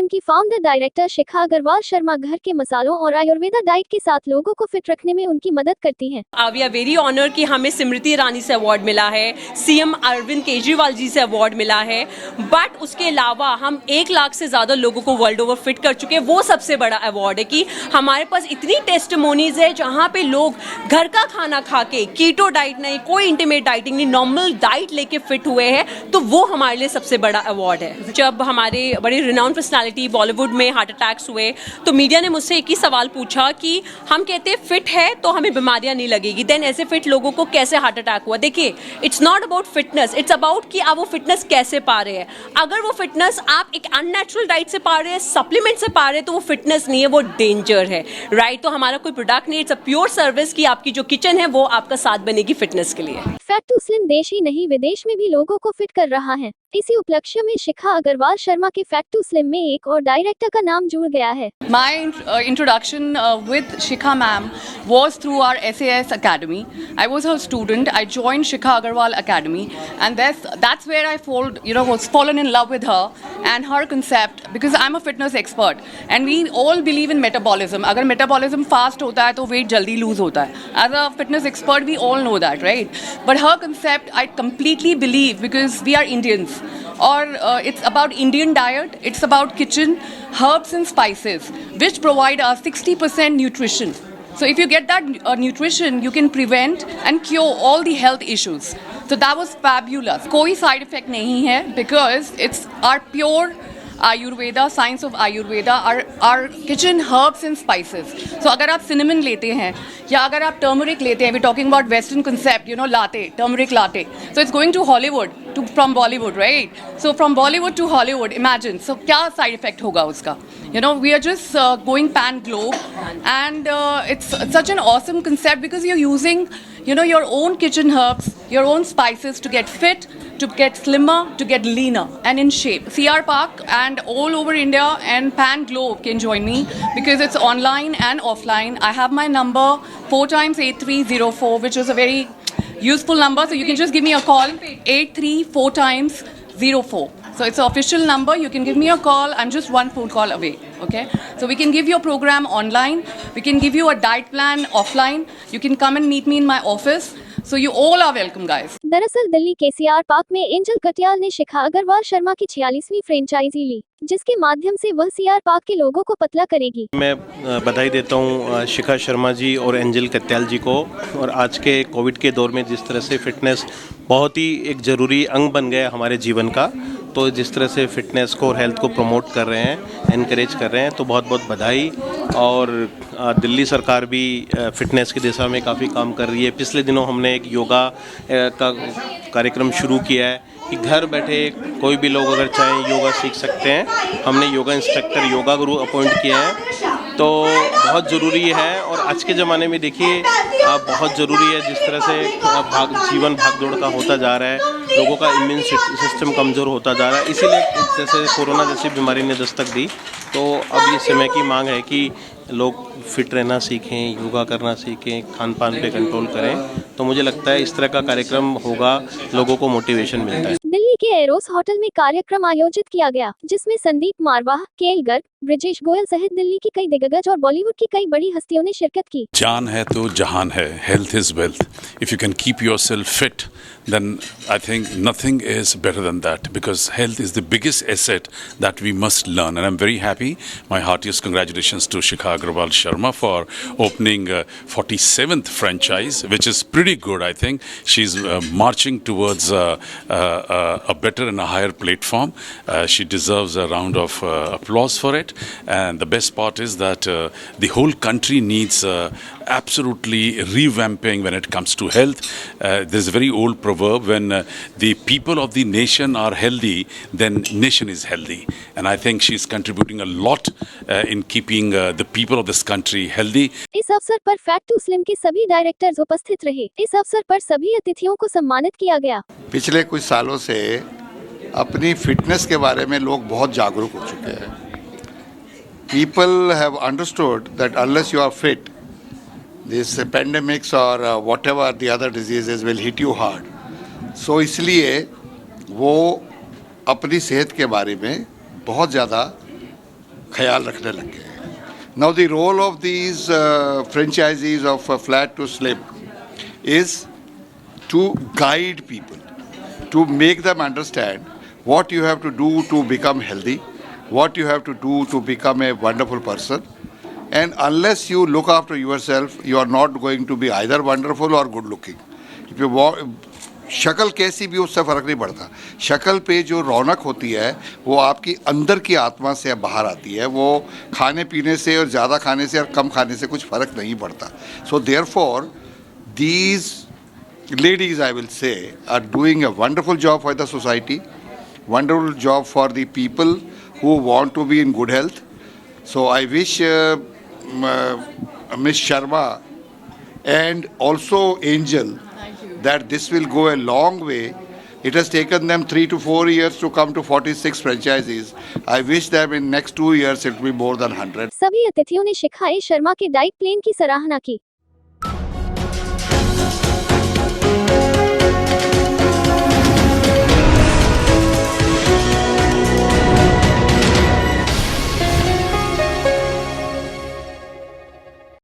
Slim की founder director शिखा अग्रवाल शर्मा घर के मसालों और आयुर्वेदा डाइट के साथ लोगों को फिट रखने में उनकी मदद करती हैं। वी आर वेरी ऑनर कि हमें स्मृति ईरानी से अवार्ड मिला है, सीएम अरविंद केजरीवाल जी से अवार्ड मिला है, बट उसके अलावा हम 1 लाख से ज़्यादा लोगों को वर्ल्ड ओवर फिट कर चुके हैं। वो सबसे बड़ा अवार्ड है कि हमारे पास इतनी टेस्टिमोनीज है जहाँ पे लोग घर का खाना खा के, कीटो डाइट नहीं, कोई इंटीमेट डाइटिंग नहीं, नॉर्मल डाइट लेके फिट हुए हैं। तो वो हमारे लिए सबसे बड़ा अवार्ड है। जब हमारे बड़ी रिनाउंड पर्सनालिटी बॉलीवुड में हार्ट अटैक्स हुए तो मीडिया ने मुझसे एक ही सवाल पूछा कि हम कहते हैं फिट है तो हमें बीमारियां नहीं लगेगी, देन ऐसे फिट लोगों को कैसे हार्ट अटैक हुआ? देखिए, it's not about fitness, it's about कि आप वो फिटनेस कैसे पा रहे हैं। अगर वो फिटनेस आप एक अननेचुरल डाइट से पा रहे हैं, सप्लीमेंट से पा रहे हैं, तो वो फिटनेस नहीं है, वो डेंजर है, राइट? तो हमारा कोई प्रोडक्ट नहीं, इट्स अ प्योर सर्विस कि आपकी जो किचन है वो आपका साथ बनेगी फिटनेस के लिए। फैट टू स्लिम देश ही नहीं विदेश में भी लोगों को फिट कर रहा है। इसी उपलक्ष्य में शिखा अग्रवाल शर्मा के फैट टू स्लिम में एक और डायरेक्टर का नाम जुड़ गया है। My introduction with Shikha ma'am was through our SAS Academy. I was her student. I joined Shikha Agarwal Academy, and that's where I was fallen in love with her and her concept, because I'm a fitness expert and we all believe in metabolism. अगर metabolism fast होता है तो weight जल्दी lose होता है. As a fitness expert, we all know that, right? But her concept, I completely believe, because we are Indians. Or it's about Indian diet, it's about kitchen, herbs and spices, which provide us 60% nutrition. So if you get that nutrition, you can prevent and cure all the health issues. So that was fabulous. कोई side effect नहीं है, because it's our pure Ayurveda, science of Ayurveda, our kitchen herbs and spices. So अगर आप cinnamon लेते हैं या अगर आप turmeric लेते हैं, we're talking about Western concept, latte, turmeric latte. So it's going to Hollywood, from Bollywood, right? So from Bollywood to Hollywood, imagine. So क्या side effect होगा उसका? We are just going pan globe, and it's such an awesome concept because you're using, your own kitchen herbs, your own spices to get fit, to get slimmer, to get leaner and in shape. CR Park and all over India and pan globe can join me because it's online and offline. I have my number 4 times 8304, which is a very useful number. So you can just give me a call, 834 times 04. So it's an official number. You can give me a call. I'm just one phone call away. Okay. So we can give you a program online. We can give you a diet plan offline. You can come and meet me in my office. So you all are welcome, guys. दरअसल दिल्ली के CR park में angel Katiyal ने शिखा अग्रवाल शर्मा की 46वीं franchise ली, जिसके माध्यम से वह CR park के लोगों को पतला करेगी। मैं बधाई देता हूं शिखा शर्मा जी और एंजल कटियाल जी को। और आज के कोविड के दौर में जिस तरह से फिटनेस बहुत ही एक ज़रूरी अंग बन गया हमारे जीवन का, तो जिस तरह से फिटनेस को और हेल्थ को प्रमोट कर रहे हैं, एनकरेज कर रहे हैं, तो बहुत बहुत बधाई। और दिल्ली सरकार भी फिटनेस की दिशा में काफ़ी काम कर रही है। पिछले दिनों हमने एक योगा का कार्यक्रम शुरू किया है कि घर बैठे कोई भी लोग अगर चाहें योगा सीख सकते हैं। हमने योगा इंस्ट्रक्टर, योगा गुरु अपॉइंट किए हैं, तो बहुत ज़रूरी है। और आज के ज़माने में देखिए बहुत ज़रूरी है, जिस तरह से जीवन भागदौड़ का होता जा रहा है, लोगों का इम्यून सिस्टम कमज़ोर होता जा रहा है। इसीलिए जैसे कोरोना जैसी बीमारी ने दस्तक दी, तो अब ये समय की मांग है कि लोग फिट रहना सीखें, योगा करना सीखें, खान पान पे कंट्रोल करें। तो मुझे लगता है इस तरह का कार्यक्रम होगा, लोगों को मोटिवेशन मिलता है। दिल्ली के एरोस होटल में कार्यक्रम आयोजित किया गया, जिसमें संदीप मारवाह, केएल गर्ग, ब्रिजेश गोयल सहित दिल्ली की कई दिग्गज और बॉलीवुड की कई बड़ी हस्तियों ने शिरकत की। जान है तो जहान है, health is wealth. If you can keep yourself fit, then I think nothing is better than that, because health is the biggest asset that we must learn. And I'm very happy. My heartiest congratulations to Shikha Agarwal Sharma for opening 47th franchise, which is pretty good. I think she's marching towards a better and a higher platform. She deserves a round of applause for it. And the best part is that the whole country needs absolutely revamping when it comes to health. There's a very old proverb, when the people of the nation are healthy, then nation is healthy. And I think she's contributing a lot in keeping the people of this country healthy. इस अवसर पर fat to slim के सभी directors उपस्थित रहे। इस अवसर पर सभी अतिथियों को सम्मानित किया गया। पिछले कुछ सालों से अपनी फिटनेस के बारे में लोग बहुत जागरूक हो चुके हैं। People have understood that unless you are fit, these pandemics or whatever the other diseases will hit you hard. So इसलिए वो अपनी सेहत के बारे में बहुत ज़्यादा ख्याल रखने लग गए हैं. Now the role of these franchisees of Flat to Slim is to guide people, to make them understand what you have to do to become healthy, what you have to do to become a wonderful person. And unless you look after yourself, you are not going to be either wonderful or good looking. If you शक्ल कैसी भी उससे फ़र्क नहीं पड़ता. शक्ल पे जो रौनक होती है वो आपकी अंदर की आत्मा से बाहर आती है. वो खाने पीने से और ज़्यादा खाने से और कम खाने से कुछ फ़र्क नहीं पड़ता. So therefore these ladies, I will say, are doing a wonderful job for the society, wonderful job for the people who want to be in good health. So I wish Ms. Sharma and also Angel that this will go a long way. It has taken them 3 to 4 years to come to 46 franchises. I wish them in next 2 years it will be more than 100. सभी अतिथियों ने शिखा ए. शर्मा के diet plan की सराहना की.